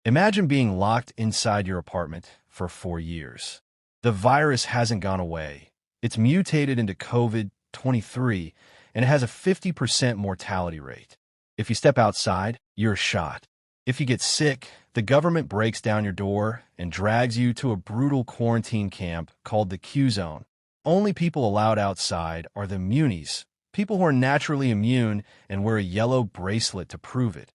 Imagine being locked inside your apartment for 4 years. The virus hasn't gone away. It's mutated into COVID-23, and it has a 50% mortality rate. If you step outside, you're shot. If you get sick, the government breaks down your door and drags you to a brutal quarantine camp called the Q-Zone. Only people allowed outside are the immunies, people who are naturally immune and wear a yellow bracelet to prove it.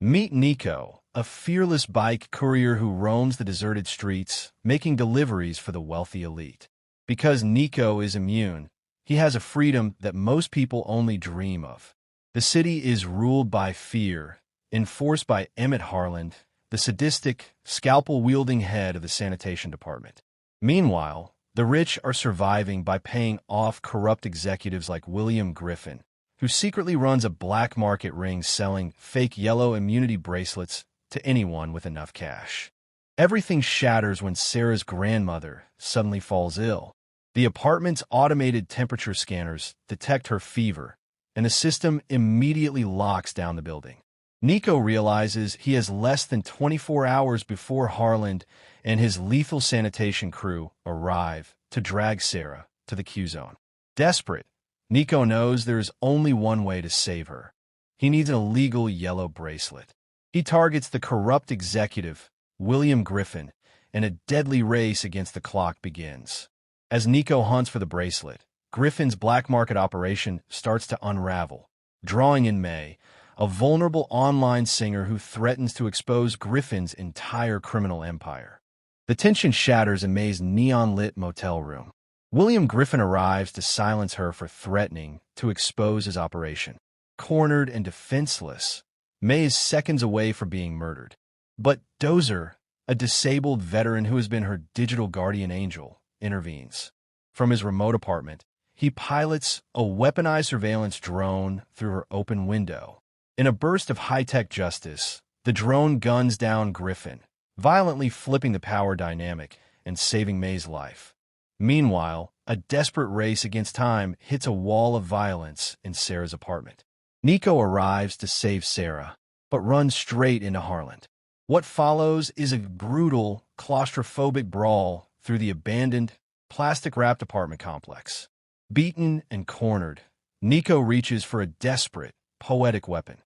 Meet Nico, a fearless bike courier who roams the deserted streets, making deliveries for the wealthy elite. Because Nico is immune, he has a freedom that most people only dream of. The city is ruled by fear, enforced by Emmett Harland, the sadistic, scalpel-wielding head of the sanitation department. Meanwhile, the rich are surviving by paying off corrupt executives like William Griffin, who secretly runs a black market ring selling fake yellow immunity bracelets to anyone with enough cash. Everything shatters when Sarah's grandmother suddenly falls ill. The apartment's automated temperature scanners detect her fever, and the system immediately locks down the building. Nico realizes he has less than 24 hours before Harland and his lethal sanitation crew arrive to drag Sarah to the Q-Zone. Desperate, Nico knows there is only one way to save her. He needs an illegal yellow bracelet. He targets the corrupt executive, William Griffin, and a deadly race against the clock begins. As Nico hunts for the bracelet, Griffin's black market operation starts to unravel, drawing in May, a vulnerable online singer who threatens to expose Griffin's entire criminal empire. The tension shatters in May's neon-lit motel room. William Griffin arrives to silence her for threatening to expose his operation. Cornered and defenseless, May is seconds away from being murdered. But Dozer, a disabled veteran who has been her digital guardian angel, intervenes. From his remote apartment, he pilots a weaponized surveillance drone through her open window. In a burst of high-tech justice, the drone guns down Griffin, violently flipping the power dynamic and saving May's life. Meanwhile, a desperate race against time hits a wall of violence in Sarah's apartment. Nico arrives to save Sarah, but runs straight into Harland. What follows is a brutal, claustrophobic brawl through the abandoned, plastic-wrapped apartment complex. Beaten and cornered, Nico reaches for a desperate, poetic weapon.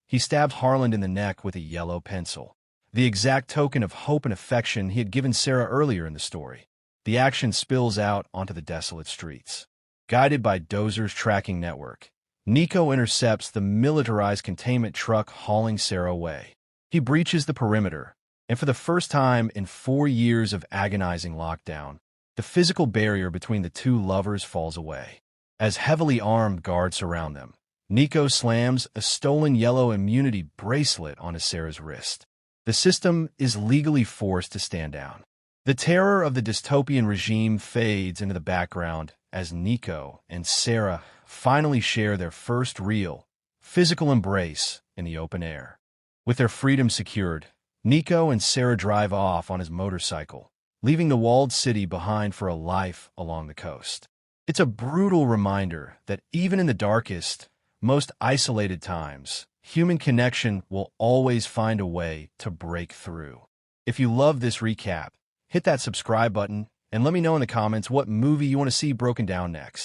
He stabs Harland in the neck with a yellow pencil, the exact token of hope and affection he had given Sarah earlier in the story. The action spills out onto the desolate streets. Guided by Dozer's tracking network, Nico intercepts the militarized containment truck hauling Sarah away. He breaches the perimeter, and for the first time in 4 years of agonizing lockdown, the physical barrier between the two lovers falls away. As heavily armed guards surround them, Nico slams a stolen yellow immunity bracelet onto Sarah's wrist. The system is legally forced to stand down. The terror of the dystopian regime fades into the background as Nico and Sarah finally share their first real, physical embrace in the open air. With their freedom secured, Nico and Sarah drive off on his motorcycle, leaving the walled city behind for a life along the coast. It's a brutal reminder that even in the darkest, most isolated times, human connection will always find a way to break through. If you love this recap, hit that subscribe button and let me know in the comments what movie you want to see broken down next.